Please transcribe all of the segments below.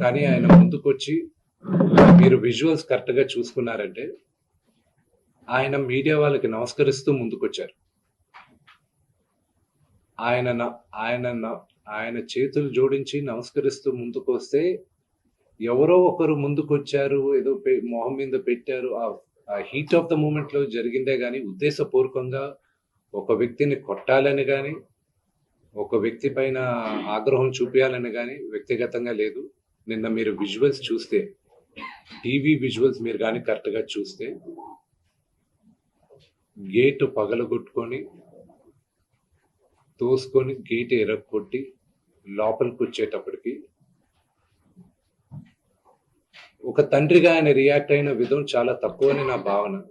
కానీ ఆయన ముందుకొచ్చి మీరు విజువల్స్ కరెక్ట్గా చూసుకున్నారంటే ఆయన మీడియా వాళ్ళకి నమస్కరిస్తూ ముందుకొచ్చారు. ఆయన న- ఆయన న- ఆయన చేతులు జోడించి నమస్కరిస్తూ ముందుకు వస్తే ఎవరో ఒకరు ముందుకొచ్చారు, ఏదో మొహం మీద పెట్టారు. ఆ హీట్ ఆఫ్ ద మూమెంట్ లో జరిగిందే గాని ఉద్దేశపూర్వకంగా ఒక వ్యక్తిని కొట్టాలని గాని ఒక వ్యక్తి పైన ఆగ్రహం చూపించాలని గాని వ్యక్తిగతంగా లేదు. నిన్న మీరు విజువల్స్ చూస్తే, టీవీ విజువల్స్ మీరు కానీ కరెక్ట్గా చూస్తే గేటు పగలగొట్టుకొని తోసుకొని గేట్ ఎరగొట్టి లోపలికి వచ్చేటప్పటికి ఒక తండ్రిగా ఆయన రియాక్ట్ అయిన విధం చాలా తక్కువని నా భావన.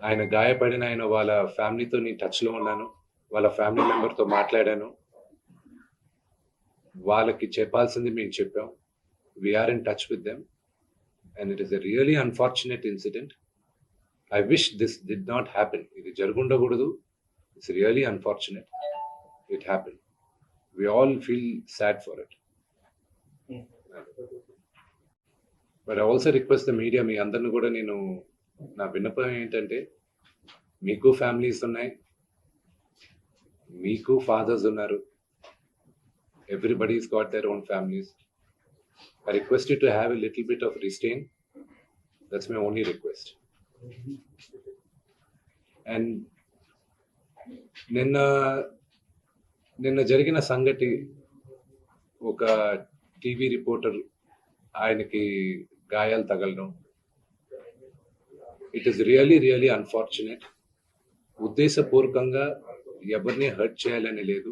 ఆయన గాయపడిన ఆయన వాళ్ళ ఫ్యామిలీతో నేను టచ్లో ఉన్నాను, వాళ్ళ ఫ్యామిలీ మెంబర్తో మాట్లాడాను, వాళ్ళకి చెప్పాల్సింది మేము చెప్పాం. We're in touch with them and it is a really unfortunate incident. I wish this did not happen. ఇది జరుగుండకూడదు. It's really unfortunate. It happen. We all feel sad for it. But I also request the media, మీ అందరిని కూడా నేను నా విన్నపం ఏంటంటే, మీకు ఫ్యామిలీస్ ఉన్నాయి, మీకు ఫాదర్స్ ఉన్నారు, everybody's got their own families. I request you to have a little bit of restraint. That's my only request. And నిన్న జరిగిన సంగతి, ఒక టీవీ రిపోర్టర్ ఆయనకి గాయాలు తగలడం, ఇట్ ఈస్ రియలీ అన్ఫార్చునేట్. ఉద్దేశపూర్వకంగా ఎవరిని హర్ట్ చేయాలని లేదు.